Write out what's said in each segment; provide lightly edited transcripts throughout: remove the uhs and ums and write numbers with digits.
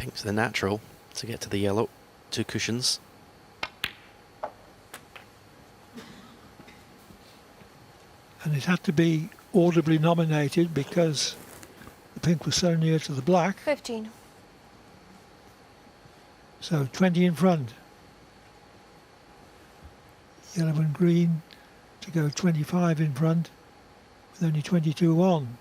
Pink's the natural to get to the yellow. 2 cushions. And it had to be audibly nominated because the pink was so near to the black. 15. So 20 in front. Yellow and green to go 25 in front with only 22 on.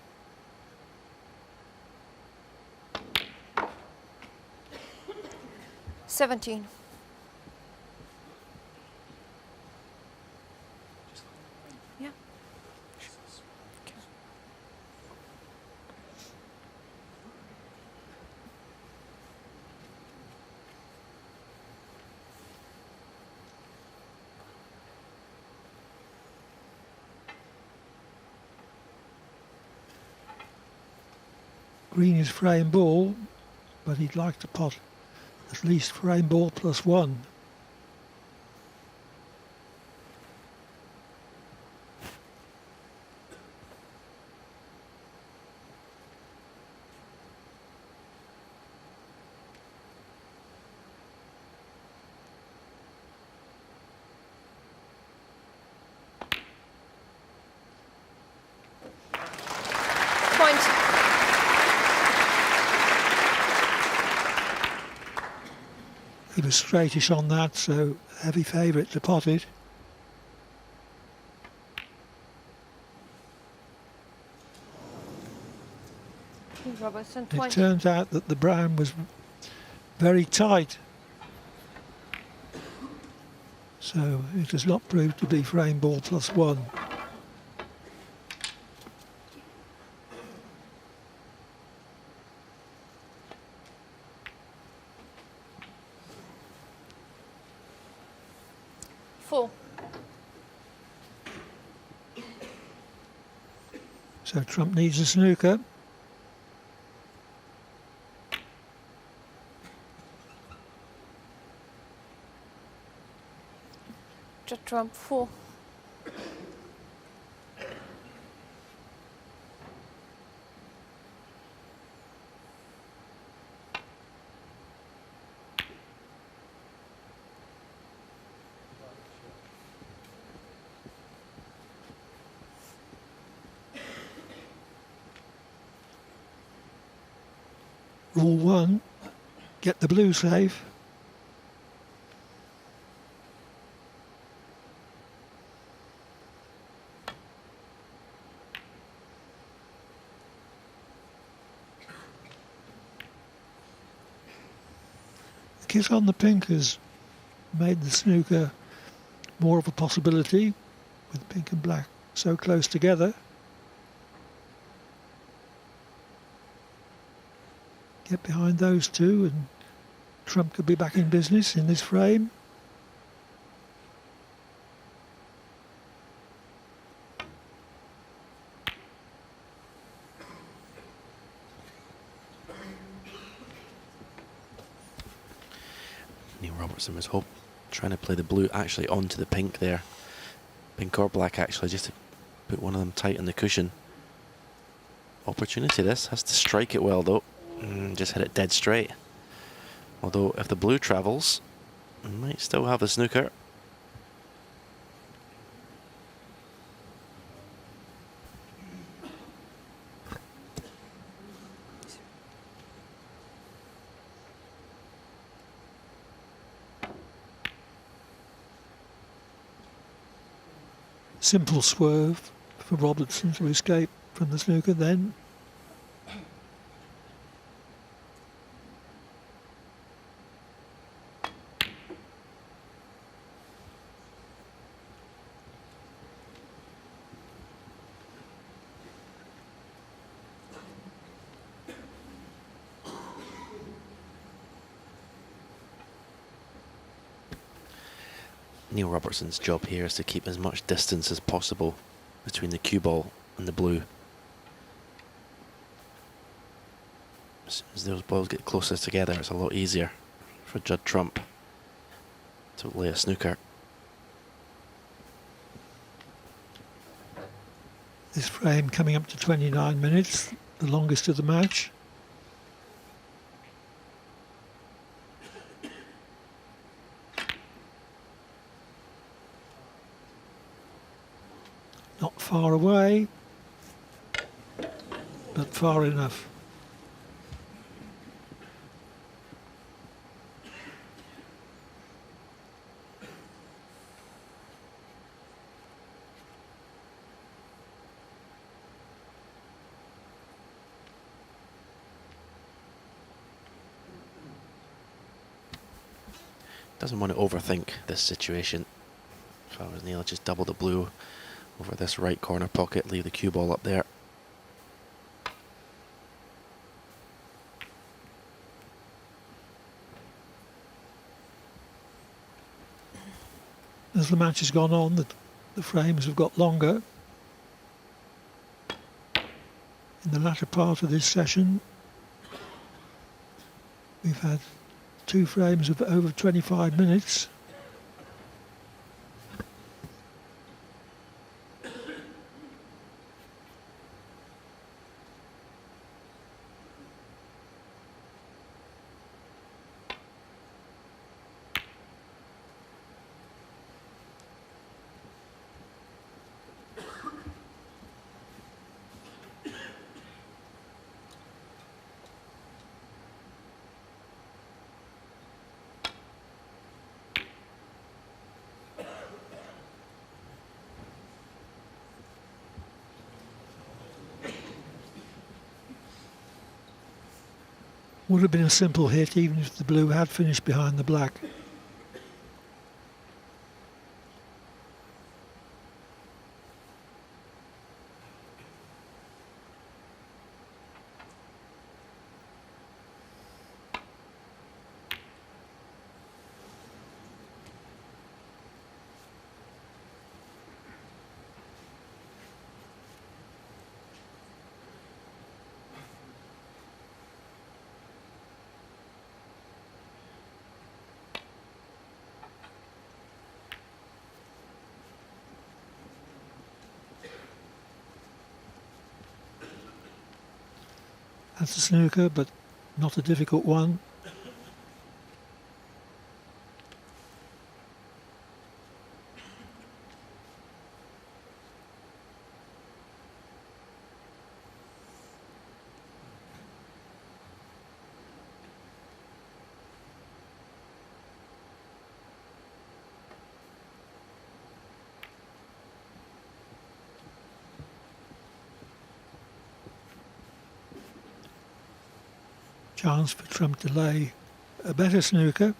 $17. Yeah. Green is frame ball, but he'd like to pot at least frame ball +1. Point. He was straightish on that, so heavy favourite to pot it. Robertson, It 20. turns out that the brown was very tight. So it has not proved to be frame ball +1. So Trump needs a snooker. Just Trump 4. Rule 1, get the blue safe. The kiss on the pink has made the snooker more of a possibility with pink and black so close together. Get behind those two and Trump could be back in business in this frame. Neil Robertson was trying to play the blue actually onto the pink there. Pink or black actually, just to put one of them tight on the cushion. Opportunity this, has to strike it well though. Just hit it dead straight. Although if the blue travels, we might still have the snooker. Simple swerve for Robertson to escape from the snooker then. Neil Robertson's job here is to keep as much distance as possible between the cue ball and the blue. As soon as those balls get closer together, it's a lot easier for Judd Trump to lay a snooker. This frame coming up to 29 minutes, the longest of the match. far away, but far enough. Doesn't want to overthink this situation. If I was Neil, I'd just double the blue over this right corner pocket, leave the cue ball up there. As the match has gone on, the frames have got longer. In the latter part of this session, we've had 2 frames of over 25 minutes. Would have been a simple hit even if the blue had finished behind the black. That's a snooker, but not a difficult one. Chance for Trump to lay a better snooker.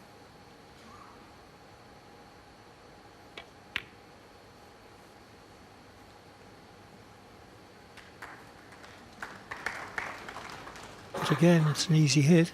But again, it's an easy hit.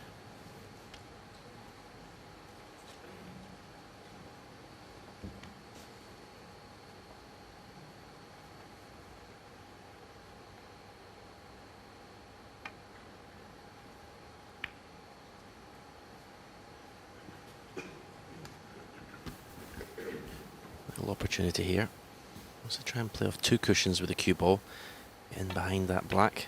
Little opportunity here. Wants to try and play off 2 cushions with the cue ball in behind that black.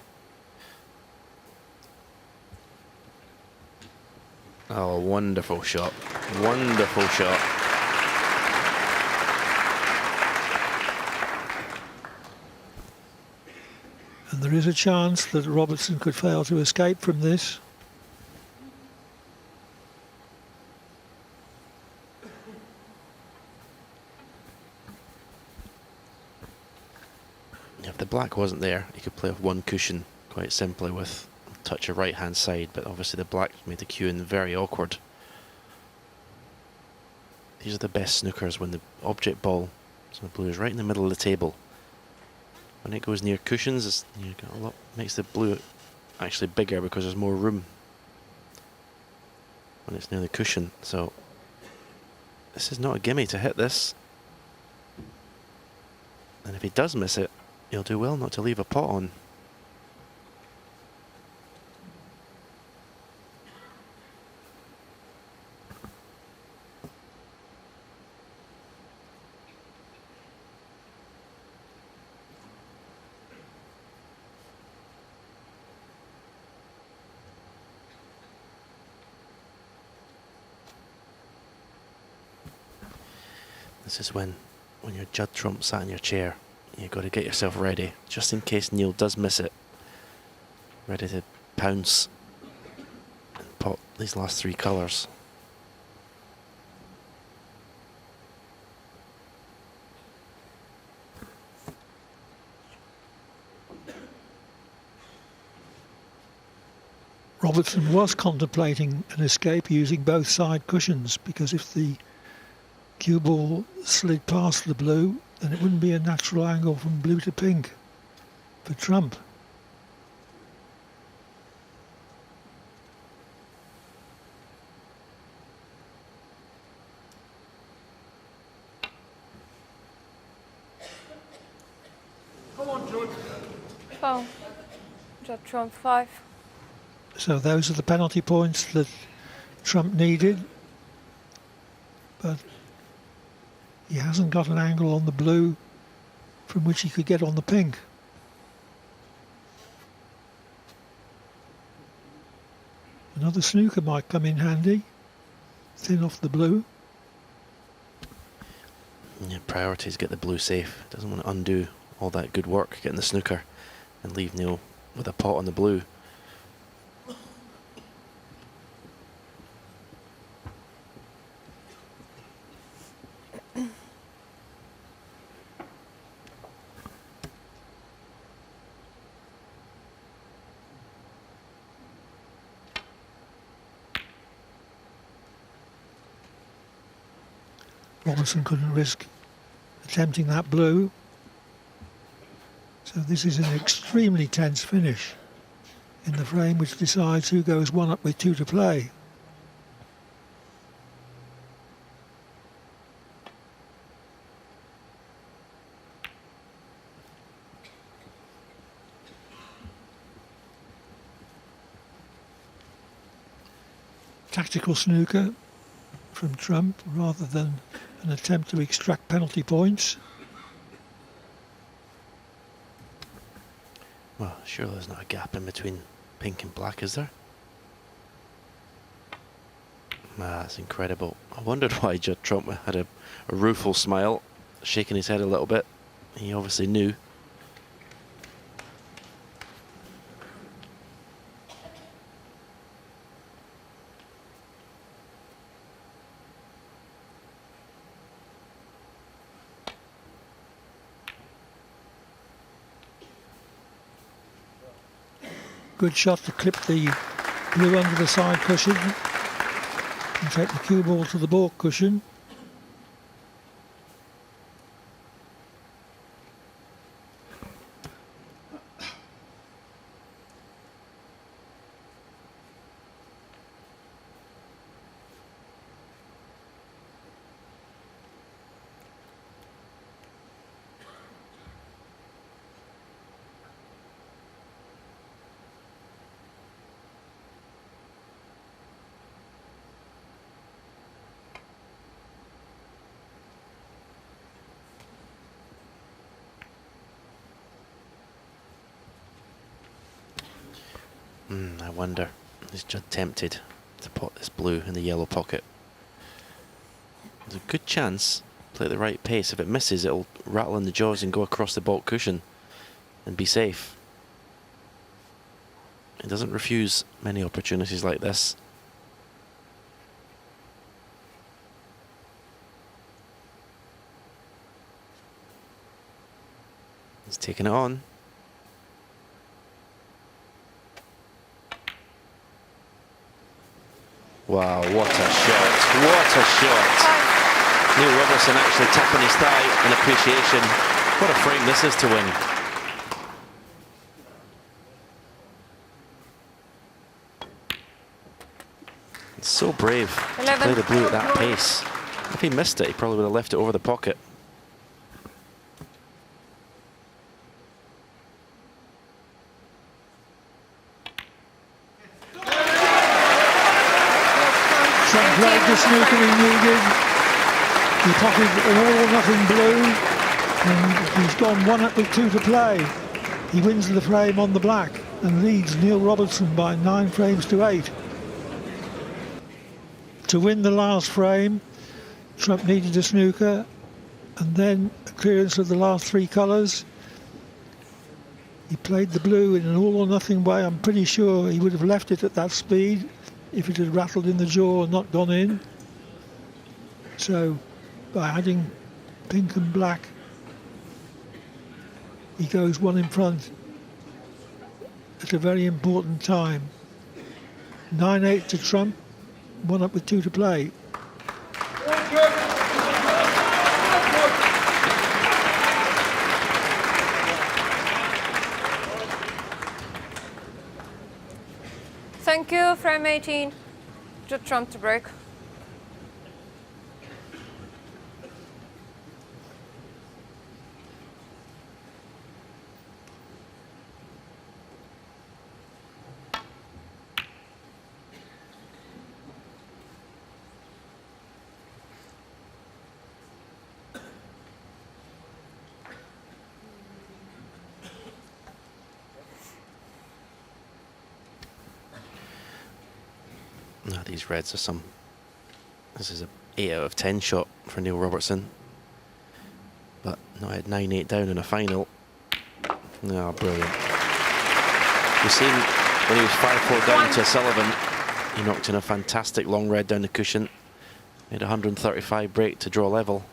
Oh, wonderful shot. Wonderful shot. And there is a chance that Robertson could fail to escape from this. If the black wasn't there, he could play off 1 cushion quite simply with a touch of right hand side, but obviously the black made the cueing very awkward. These are the best snookers when the object ball, so the blue is right in the middle of the table. When it goes near cushions, you got a lot, makes the blue actually bigger because there's more room when it's near the cushion. So this is not a gimme to hit this. And if he does miss it, he'll do well not to leave a pot on. This is when you're Judd Trump sat in your chair, You've got to get yourself ready, just in case Neil does miss it. Ready to pounce and pot these last 3 colours. Robertson was contemplating an escape using both side cushions, because if the cue ball slid past the blue, then it wouldn't be a natural angle from blue to pink for Trump. Foul. Judd Trump 5. So those are the penalty points that Trump needed, but he hasn't got an angle on the blue from which he could get on the pink. Another snooker might come in handy, thin off the blue. Yeah, priority is get the blue safe. Doesn't want to undo all that good work getting the snooker and leave Neil with a pot on the blue. Robertson couldn't risk attempting that blue. So this is an extremely tense finish in the frame which decides who goes 1 up with 2 to play. Tactical snooker from Trump rather than an attempt to extract penalty points. Well, surely there's not a gap in between pink and black, is there? Ah, that's incredible. I wondered why Judd Trump had a rueful smile, shaking his head a little bit. He obviously knew. Good shot to clip the blue under the side cushion and take the cue ball to the baulk cushion. I wonder, is Judd tempted to pot this blue in the yellow pocket? There's a good chance, play at the right pace. If it misses, it'll rattle in the jaws and go across the baulk cushion and be safe. He doesn't refuse many opportunities like this. He's taking it on. Wow, what a shot. What a shot. Neil Robertson actually tapping his thigh in appreciation. What a frame this is to win. It's so brave to 11. play the blue at that pace. If he missed it, he probably would have left it over the pocket. Trump played the snooker he needed. He potted an all or nothing blue, and he's gone 1 up with 2 to play. He wins the frame on the black and leads Neil Robertson by 9 frames to 8. To win the last frame, Trump needed a snooker, and then a clearance of the last three colours. He played the blue in an all or nothing way. I'm pretty sure he would have left it at that speed if it had rattled in the jaw and not gone in. So by adding pink and black, he goes one in front at a very important time. 9-8 to trump, one up with two to play. Thank you, frame 18. Just trump to break. Now these reds are some. This is a 8 out of 10 shot for Neil Robertson. But no, I had 9-8 down in a final. Oh, brilliant. You've seen when he was 5-4 down to Sullivan, he knocked in a fantastic long red down the cushion. Made a 135 break to draw level.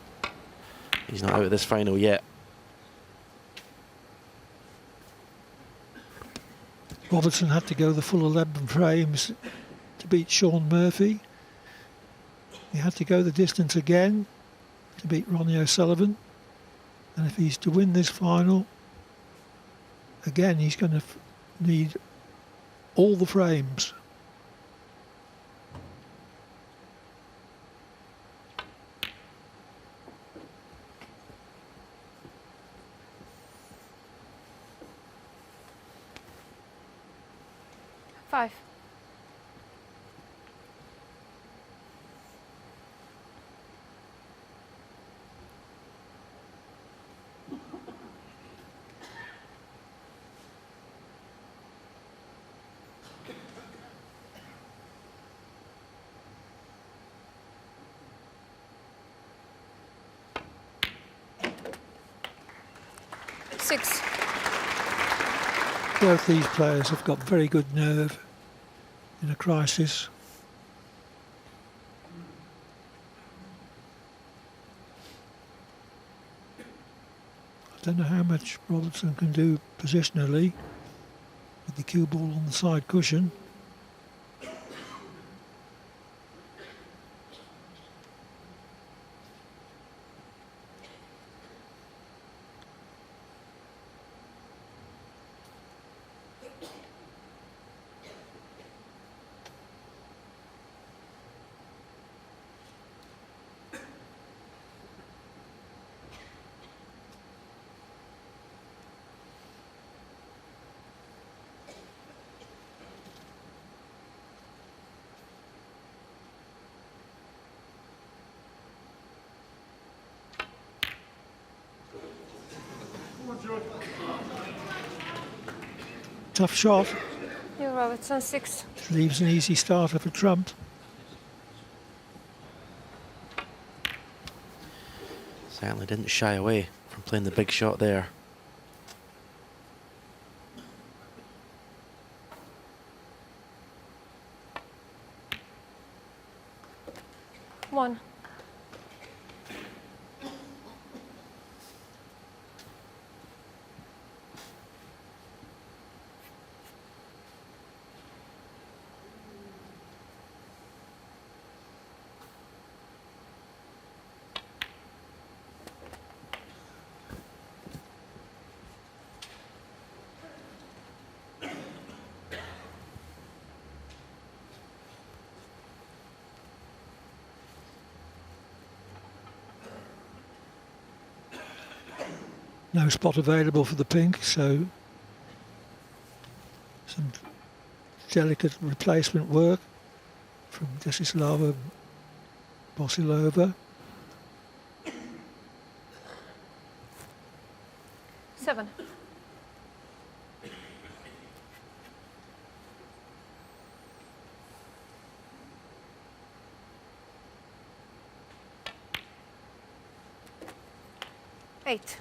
He's not out of this final yet. Robertson had to go the full 11 frames to beat Sean Murphy. He had to go the distance again to beat Ronnie O'Sullivan. And if he's to win this final, again, he's going to need all the frames. Five. Six. Both these players have got very good nerve in a crisis. I don't know how much Robertson can do positionally with the cue ball on the side cushion. Tough shot. Neil Robertson, six. Leaves an easy starter for Trump. Certainly didn't shy away from playing the big shot there. One. No spot available for the pink, so some delicate replacement work from Desislava Bosilova. Seven. 8.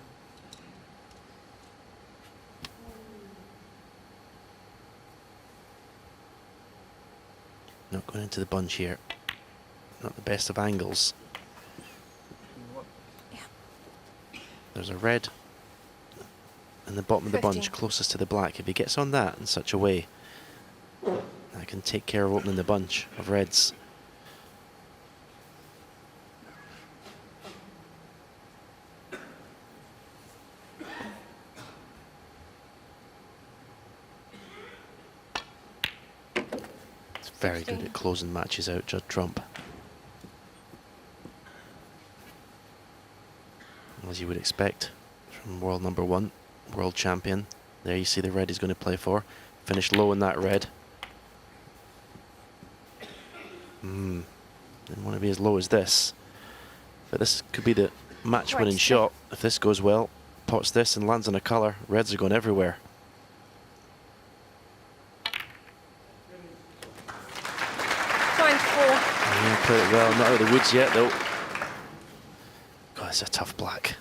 Not going into the bunch here. Not the best of angles. Yeah. There's a red in the bottom of the bunch 15. closest to the black. If he gets on that in such a way, I can take care of opening the bunch of reds. It's very good 16. at closing matches out, Judd Trump. As you would expect from world number 1, world champion. There you see the red he's going to play for. Finish low in that red. Didn't want to be as low as this. But this could be the match-winning Right. shot. If this goes well, pots this and lands on a colour. Reds are going everywhere. 24. Yeah, played it well. Not out of the woods yet, though. God, it's a tough black.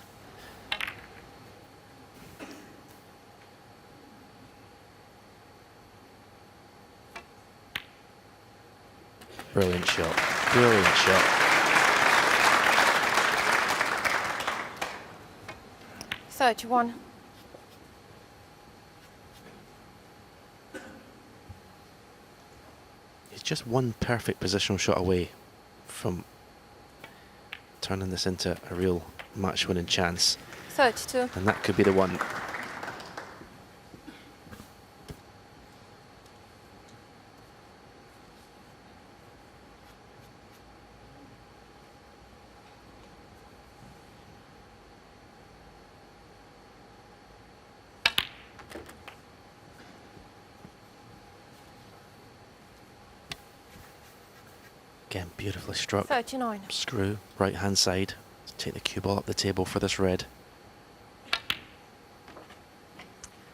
Brilliant shot. Brilliant shot. $31. He's just one perfect positional shot away from turning this into a real match-winning chance. 32. And that could be the one. Again, beautifully struck. 39. Screw, right hand side. Take the cue ball up the table for this red.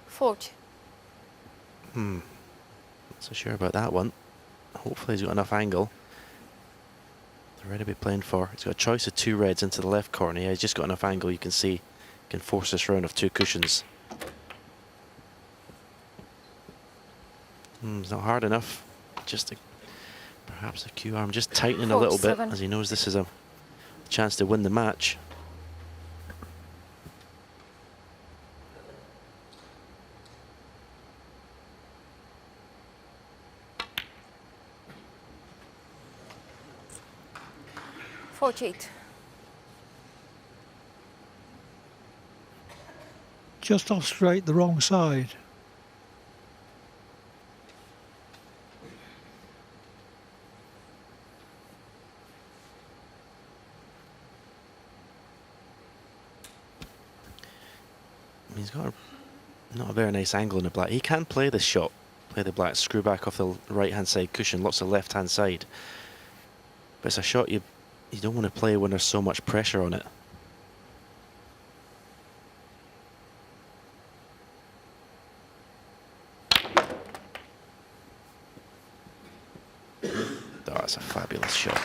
40. Not so sure about that one. Hopefully he's got enough angle. The red he'll be playing for. He's got a choice of 2 reds into the left corner. Yeah, he's just got enough angle, you can see. He can force this round of 2 cushions. It's not hard enough. Just perhaps the cue arm just tightening a little bit 47. as he knows this is a chance to win the match. $48. Just off straight, the wrong side. He's got not a very nice angle in the black. He can play this shot. Play the black, screw back off the right hand side cushion, lots of left hand side. But it's a shot you don't want to play when there's so much pressure on it. Oh, that's a fabulous shot.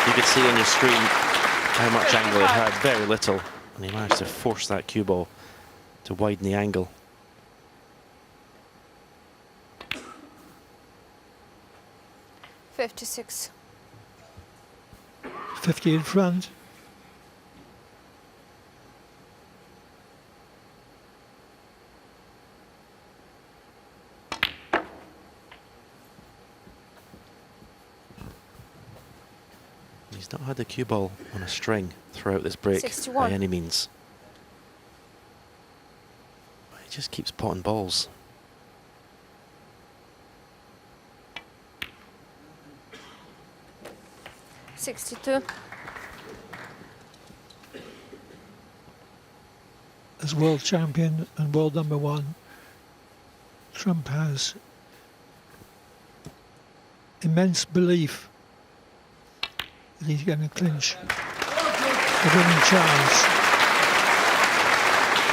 You could see on your screen how much angle it had, very little. And he managed to force that cue ball to widen the angle. 56. 50 in front. He's not had the cue ball on a string throughout this break 61. by any means. But he just keeps potting balls. $62. As world champion and world number 1, Trump has immense belief that he's going to clinch the winning chance,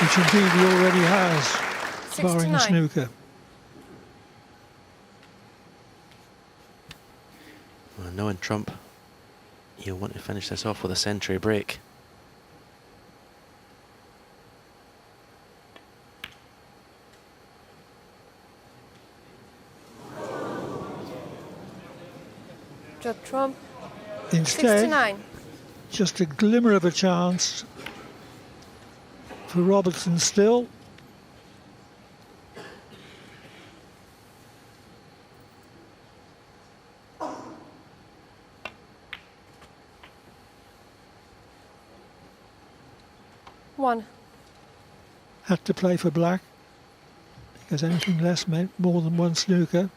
which indeed he already has, barring the 69. snooker. Well, knowing Trump, he'll want to finish this off with a century break. Judd Trump. Instead, 69. just a glimmer of a chance for Robertson still. One. Had to play for black because anything less meant more than one snooker.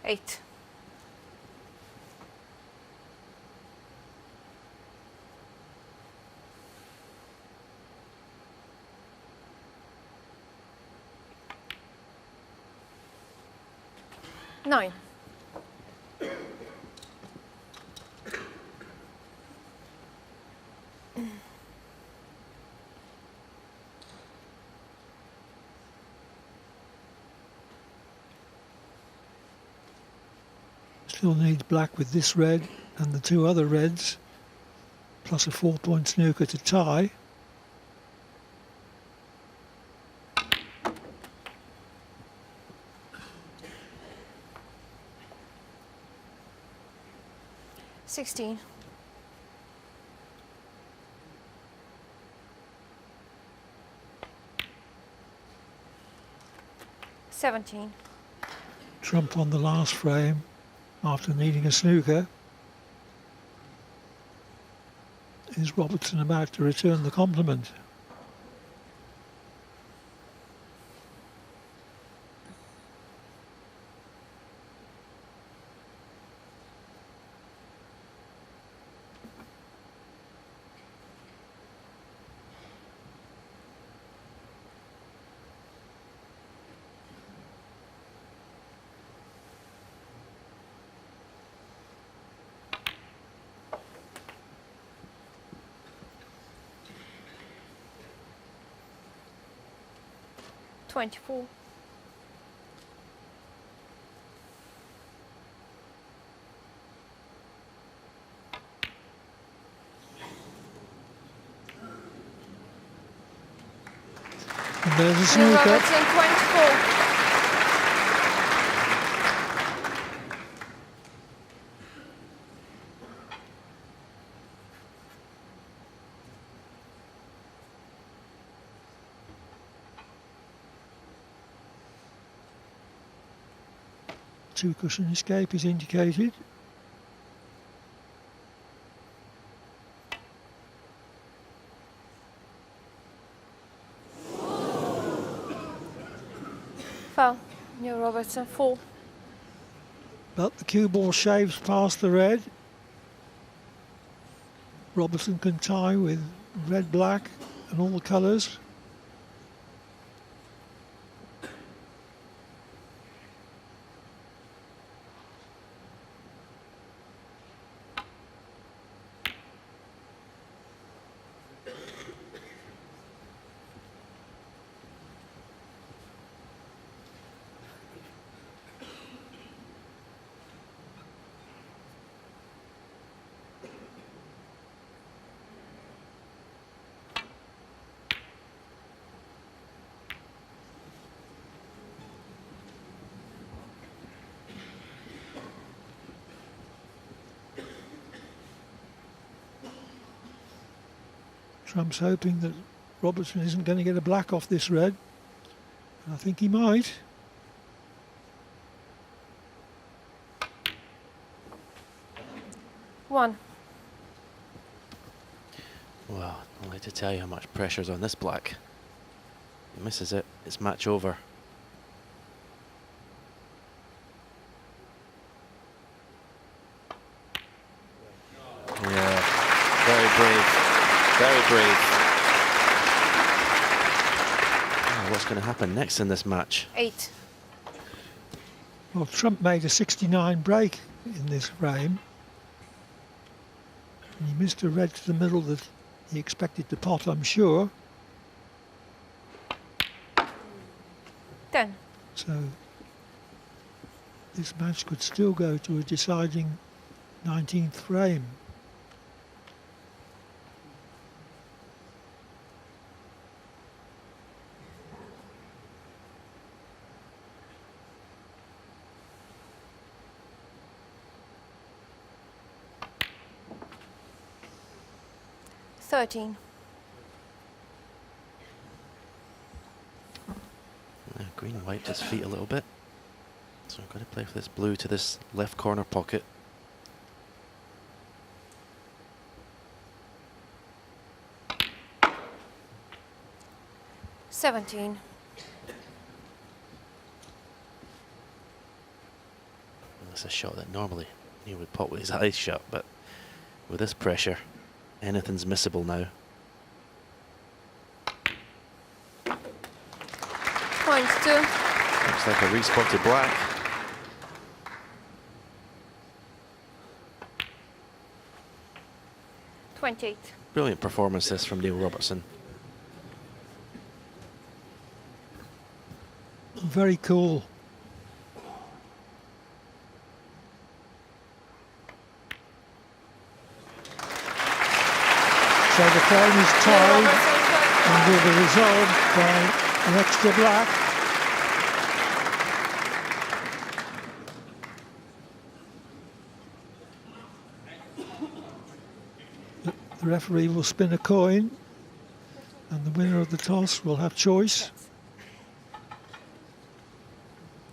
Eight. Nine. Still needs black with this red and the two other reds, plus a 4-point snooker to tie. 16. Seventeen. Trump on the last frame after needing a snooker. Is Robertson about to return the compliment? Twenty-four. And there's a Neil snooker. Robertson, 24. Two cushion escape is indicated. Foul. Neil Robertson, 4. But the cue ball shaves past the red. Robertson can tie with red, black and all the colours. Trump's hoping that Robertson isn't going to get a black off this red. And I think he might. One. Well, I'd like to tell you how much pressure's on this black. He misses it, it's match over. Yeah, very brave. Very brave. Oh, what's going to happen next in this match? 8. Well, Trump made a 69 break in this frame. And he missed a red to the middle that he expected to pot, I'm sure. So this match could still go to a deciding 19th frame. Green wiped his feet a little bit. So I'm going to play for this blue to this left corner pocket. That's a shot that normally he would pop with his eyes shut, but with this pressure, anything's missable now. Points 2. Looks like a respotted black. Brilliant performance this from Neil Robertson. Very cool. So the frame is tied and will be resolved by an extra black. The referee will spin a coin and the winner of the toss will have choice.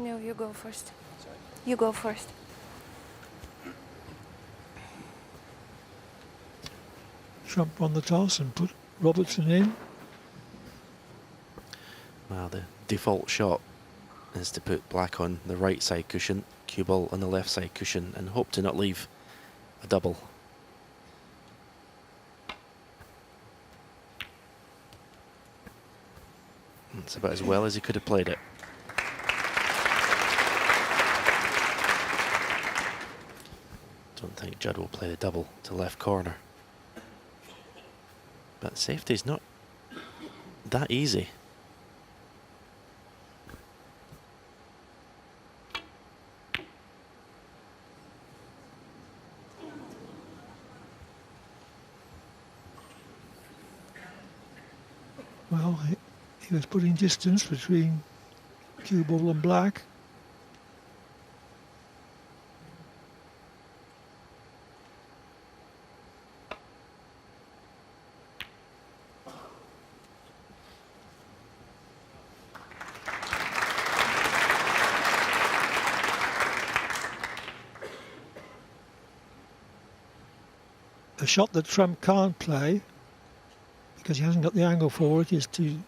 No, you go first. You go first. Trump won the toss and put Robertson in. Well, the default shot is to put black on the right side cushion, cue ball on the left side cushion, and hope to not leave a double. It's about as well as he could have played it. Don't think Judd will play the double to left corner. But safety's not that easy. Well, he was putting distance between cue ball and black. A shot that Trump can't play, because he hasn't got the angle for it, is to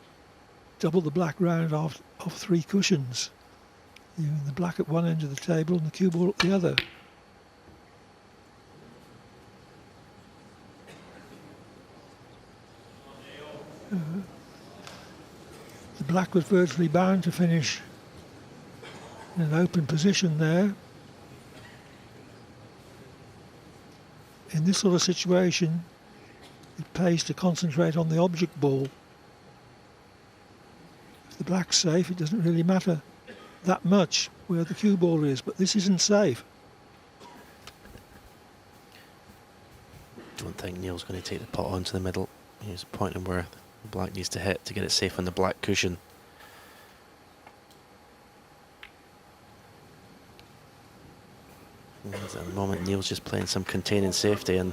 double the black round off 3 cushions. Leaving the black at one end of the table and the cue ball at the other. The black was virtually bound to finish in an open position there. In this sort of situation, it pays to concentrate on the object ball. If the black's safe, it doesn't really matter that much where the cue ball is, but this isn't safe. Don't think Neil's going to take the pot onto the middle. He's pointing where the black needs to hit to get it safe on the black cushion. And at the moment, Neil's just playing some containing safety, and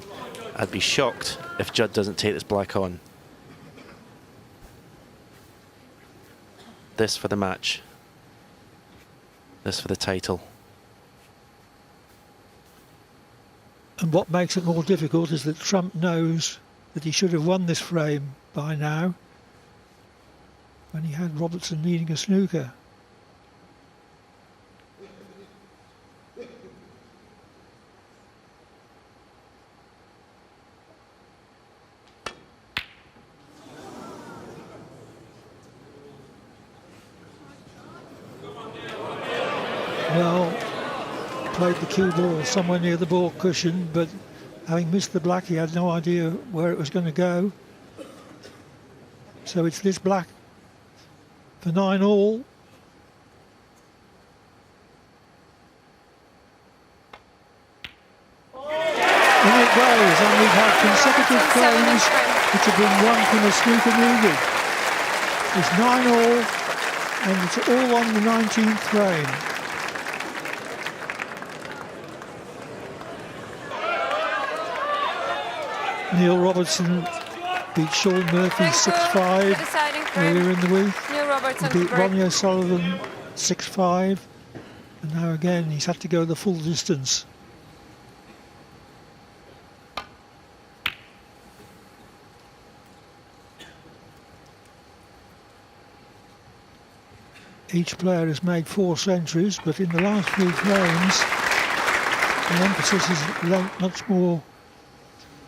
I'd be shocked if Judd doesn't take this black on. This for the match. This for the title. And what makes it more difficult is that Trump knows that he should have won this frame by now when he had Robertson leading a snooker. Well, played the cue ball somewhere near the ball cushion, but having missed the black, he had no idea where it was going to go. So it's this black for 9 all. good Robertson, 7 frames, each frame. which have been won from the snooker meeting. It's 9-all, and it's all on the 19th frame. Neil Robertson beat Sean Murphy Thank you. 6-5 The deciding frame. earlier in the week. Neil Robertson He to beat break. Ronnie O'Sullivan 6-5, and now again he's had to go the full distance. Each player has made 4 centuries, but in the last few frames the emphasis is lent much more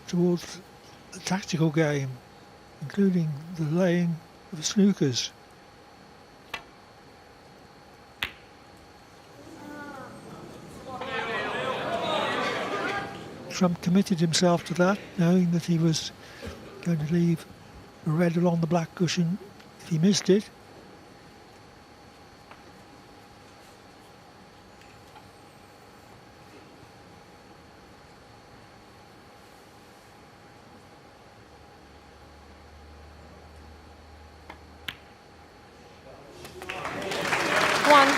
towards the tactical game, including the laying of snookers. Trump committed himself to that, knowing that he was going to leave a red along the black cushion if he missed it. One.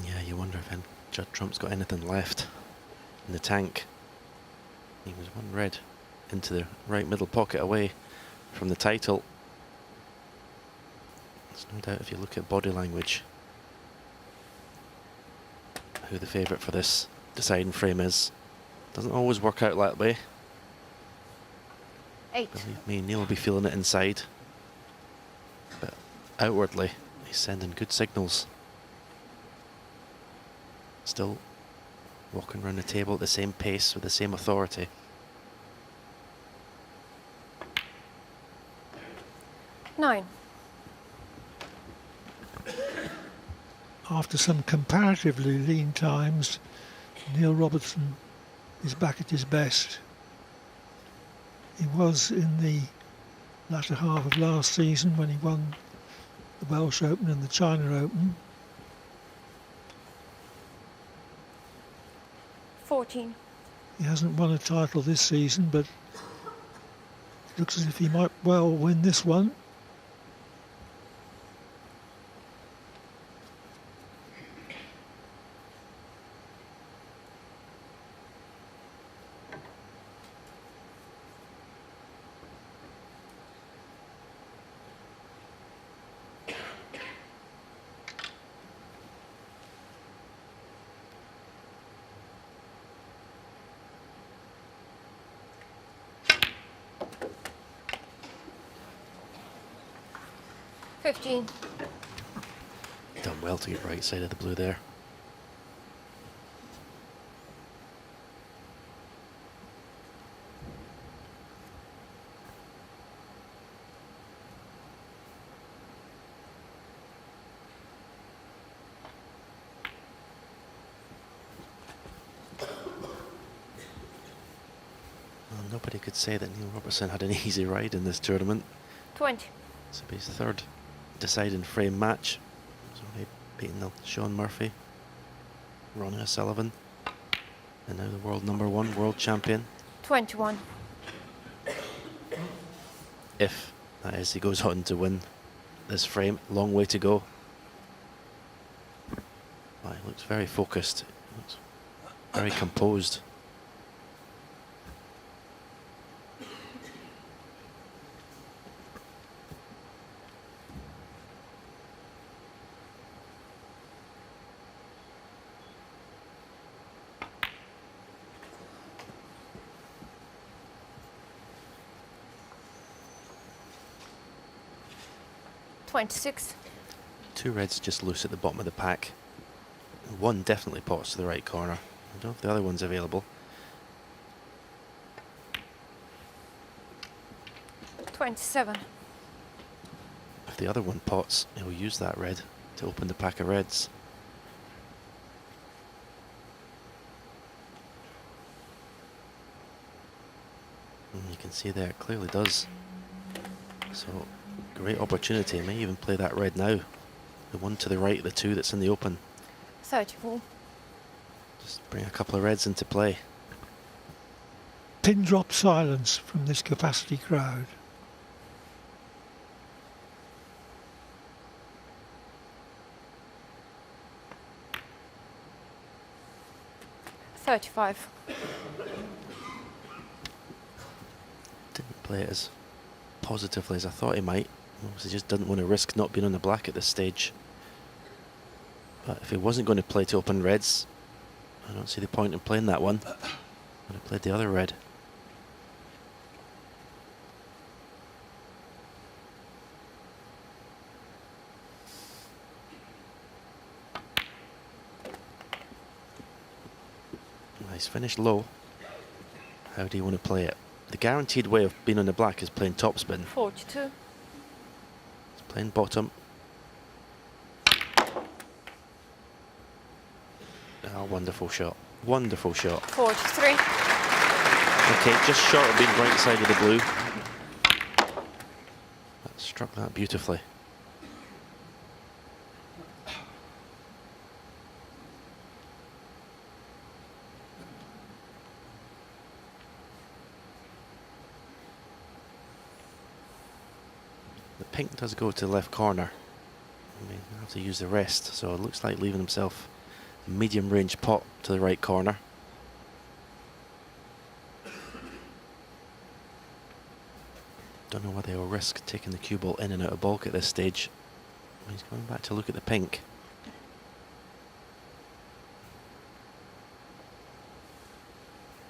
Yeah, you wonder if Judd Trump's got anything left in the tank. He was 1 red into the right middle pocket away from the title. There's no doubt if you look at body language who the favourite for this deciding frame is. Doesn't always work out that way. 8. Believe me, Neil will be feeling it inside. But outwardly, he's sending good signals. Still walking around the table at the same pace with the same authority. Nine. After some comparatively lean times, Neil Robertson is back at his best. He was in the latter half of last season when he won the Welsh Open and the China Open. 14. He hasn't won a title this season, but it looks as if he might well win this one. Done well to get right side of the blue there. Well, nobody could say that Neil Robertson had an easy ride in this tournament. 20. This will be his 3rd deciding frame match. He's already beaten Sean Murphy, Ronnie O'Sullivan, and now the world #1 world champion. 21. If that is, he goes on to win this frame. Long way to go. Well, he looks very focused. He looks very composed. .26. 2 reds just loose at the bottom of the pack. 1 definitely pots to the right corner. I don't know if the other one's available. 27. If the other one pots, he'll use that red to open the pack of reds. And you can see there, it clearly does. So Great opportunity. May even play that red now. The one to the right, the two that's in the open. 34. Just bring a couple of reds into play. Pin drop silence from this capacity crowd. $35. Didn't play it as positively as I thought he might. Obviously just didn't want to risk not being on the black at this stage. But if he wasn't going to play to open reds, I don't see the point in playing that one. I'd have played the other red. He's finished low. How do you want to play it? The guaranteed way of being on the black is playing topspin. 42. He's playing bottom. Oh, wonderful shot. Wonderful shot. 43. Okay, just short of being right side of the blue. That struck that beautifully. The pink does go to the left corner. I mean, he'll have to use the rest, so it looks like leaving himself a medium range pot to the right corner. Don't know whether he'll risk taking the cue ball in and out of bulk at this stage. He's going back to look at the pink.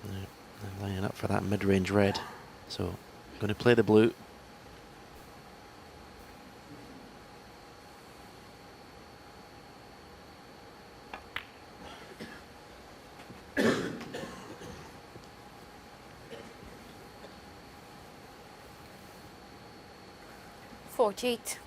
They're lining up for that mid-range red. So, going to play the blue. $48.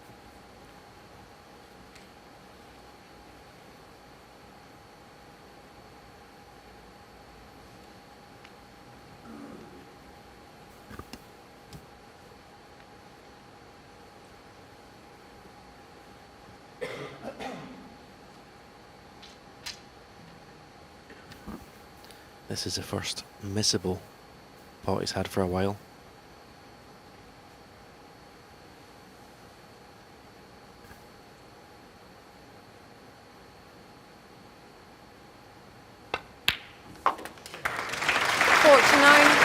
This is the first missable pot he's had for a while.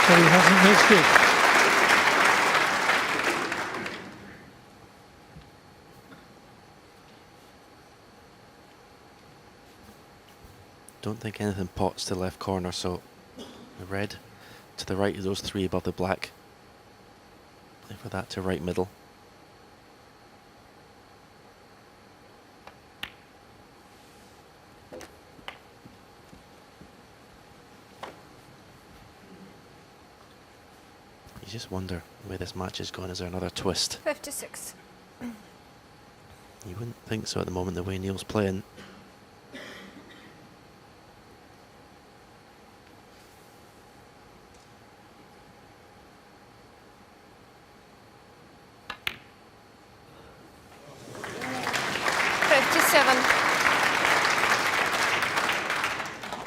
So he hasn't missed it. Don't think anything pots to the left corner, so the red to the right of those three above the black. Play for that to right middle. You just wonder where this match is going. Is there another twist? 56. You wouldn't think so at the moment, the way Neil's playing.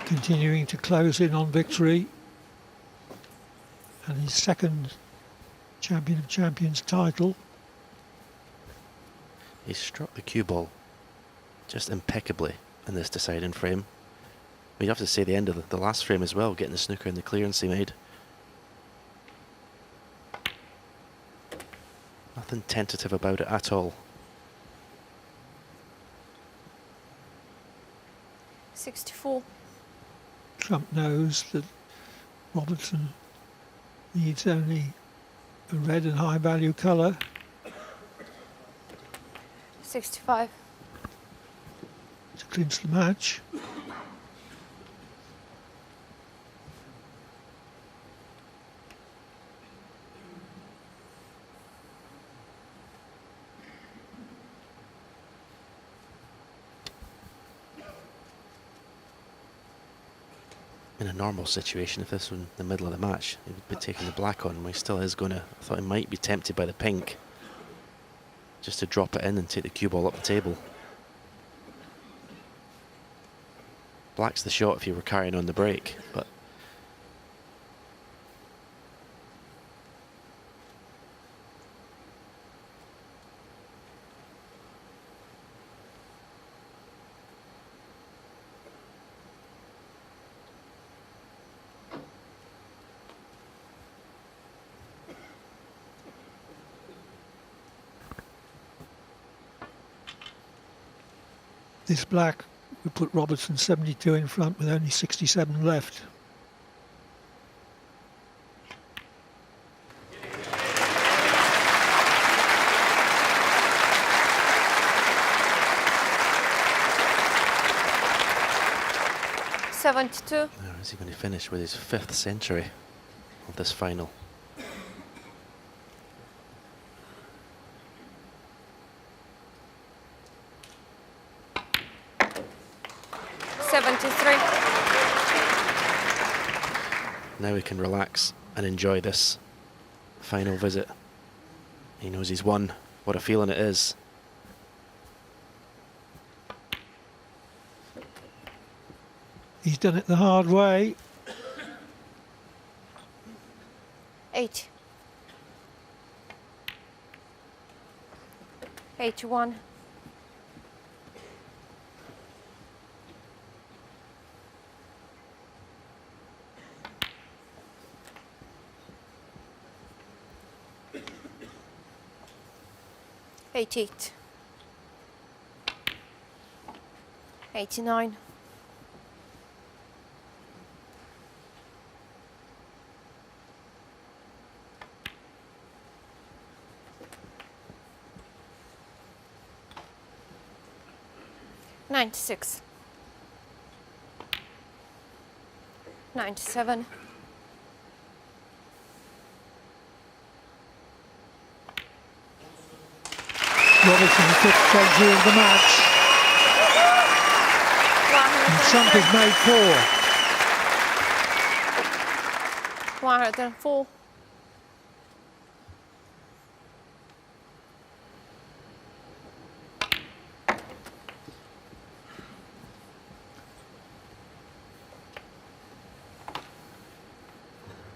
Continuing to close in on victory. And his second Champion of Champions title. He struck the cue ball just impeccably in this deciding frame. We'd have to say the end of the last frame as well, getting the snooker and the clearance he made. Nothing tentative about it at all. 64. Trump knows that Robertson needs only a red and high value colour. 65. To clinch the match. In a normal situation, if this was in the middle of the match, he would be taking the black on. He still is going to. I thought he might be tempted by the pink. just to drop it in and take the cue ball up the table. Black's the shot if you were carrying on the break, but This black would put Robertson 72 in front with only 67 left. Now, is he going to finish with his 5th century of this final? Now he can relax and enjoy this final visit. He knows he's won. What a feeling it is. He's done it the hard way. 8. 81. Eight. 89. 96. 97. Robertson's 5th century of the match. And Trump has made 4. 104.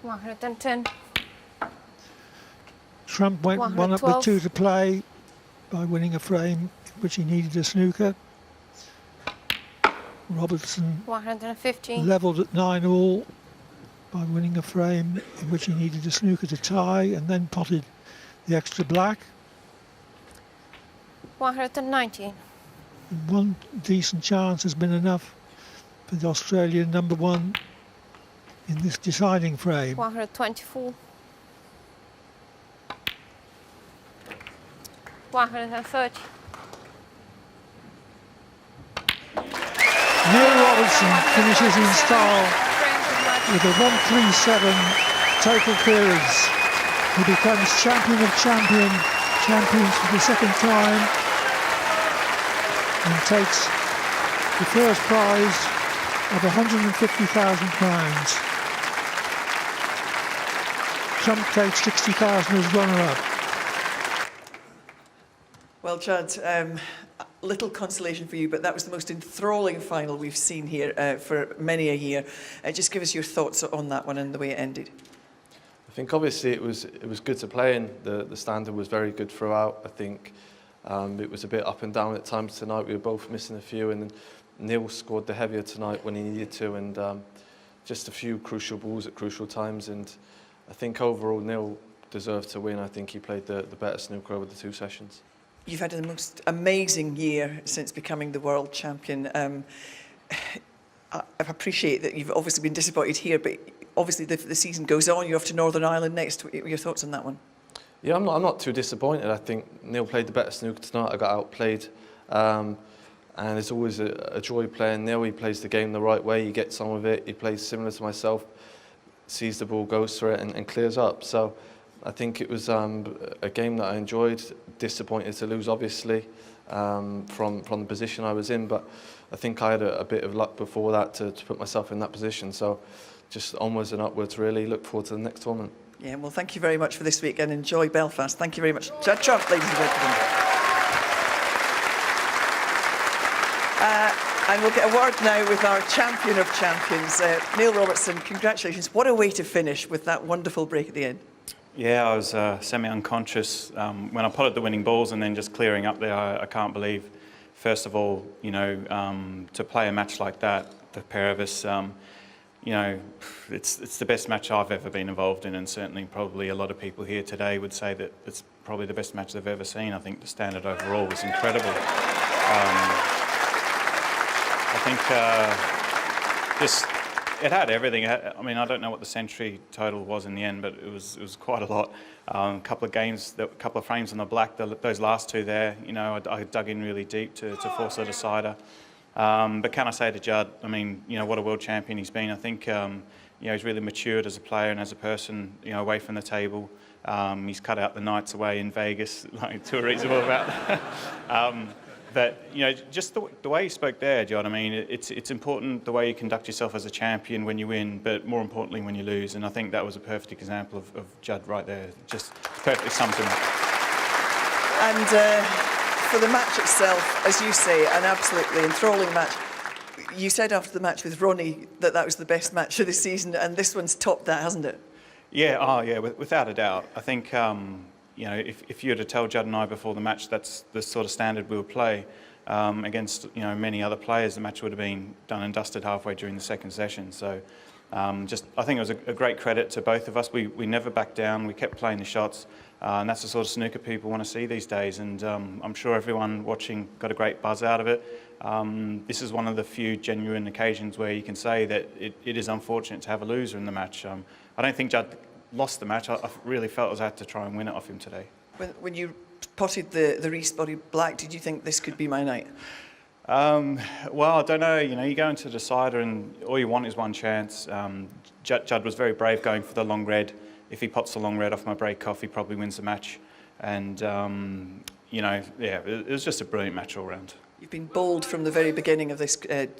110. Trump went 1 up with 2 to play by winning a frame in which he needed a snooker. Robertson 115. levelled at 9 all by winning a frame in which he needed a snooker to tie and then potted the extra black. 119. One decent chance has been enough for the Australian number 1 in this deciding frame. 124. 130. Neil Robertson finishes in style with a 137 total clearance. He becomes champion of champions for the 2nd time and takes the first prize of £150,000. Trump takes 60,000 as runner-up. Well, Chad, little consolation for you, but that was the most enthralling final we've seen here for many a year. Just give us your thoughts on that one and the way it ended. I think obviously it was good to play, and the standard was very good throughout. I think it was a bit up and down at times tonight. We were both missing a few, and Neil scored the heavier tonight when he needed to, and just a few crucial balls at crucial times. And I think overall Neil deserved to win. I think he played the better snooker over the 2 sessions. You've had the most amazing year since becoming the world champion. I appreciate that you've obviously been disappointed here, but obviously the season goes on. You're off to Northern Ireland next. What are your thoughts on that one? Yeah, I'm not too disappointed. I think Neil played the better snooker tonight. I got outplayed. And it's always a joy playing Neil. He plays the game the right way. He gets on with it. He plays similar to myself, sees the ball, goes for it and clears up. So I think it was a game that I enjoyed. Disappointed to lose, obviously, from the position I was in. But I think I had a bit of luck before that to put myself in that position. So just onwards and upwards, really. Look forward to the next tournament. Yeah, well, thank you very much for this week and enjoy Belfast. Thank you very much. Chad Trump, ladies and gentlemen. And we'll get a word now with our champion of champions, Neil Robertson. Congratulations. What a way to finish with that wonderful break at the end. Yeah, I was semi-unconscious when I potted the winning balls, and then just clearing up there. I can't believe, first of all, you know, to play a match like that, the pair of us, you know, it's the best match I've ever been involved in, and certainly probably a lot of people here today would say that it's probably the best match they've ever seen. I think the standard overall was incredible. I think it had everything. I mean, I don't know what the century total was in the end, but it was quite a lot. A couple of games, a couple of frames on the black. Those last two there, you know, I dug in really deep to force a decider. But can I say to Judd, I mean, you know, what a world champion he's been. I think, you know, he's really matured as a player and as a person, you know, away from the table. He's cut out the nights away in Vegas, like, to a reasonable amount. But, you know, just the way you spoke there, Judd, I mean, it's important the way you conduct yourself as a champion when you win, but more importantly when you lose. And I think that was a perfect example of Judd right there. Just perfectly sums him up. And for the match itself, as you say, an absolutely enthralling match. You said after the match with Ronnie that was the best match of the season, and this one's topped that, hasn't it? Yeah, without a doubt. I think, you know, if you were to tell Judd and I before the match that's the sort of standard we would play against, you know, many other players, the match would have been done and dusted halfway during the second session. So I think it was a great credit to both of us. We never backed down. We kept playing the shots. And that's the sort of snooker people want to see these days. And I'm sure everyone watching got a great buzz out of it. This is one of the few genuine occasions where you can say that it is unfortunate to have a loser in the match. I don't think Judd lost the match. I really felt I had to try and win it off him today. When you potted the Reese body black, did you think this could be my night? Well, I don't know. You know, you go into the decider and all you want is one chance. Judd was very brave going for the long red. If he pots the long red off my break off, he probably wins the match. And, you know, yeah, it was just a brilliant match all round. You've been bold from the very beginning of this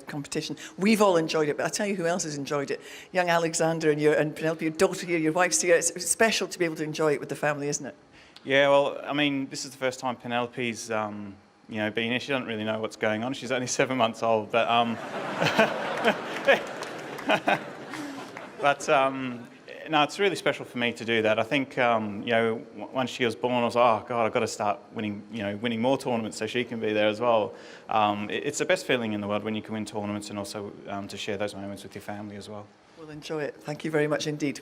competition. We've all enjoyed it, but I'll tell you who else has enjoyed it. Young Alexander and Penelope, your daughter here, your wife's here. It's special to be able to enjoy it with the family, isn't it? Yeah, well, I mean, this is the first time Penelope's, you know, been here. She doesn't really know what's going on. She's only 7 months old, but... no, it's really special for me to do that. I think, you know, once she was born, I was like, oh God, I've got to start winning, you know, winning more tournaments so she can be there as well. It's the best feeling in the world when you can win tournaments and also to share those moments with your family as well. We'll enjoy it. Thank you very much indeed.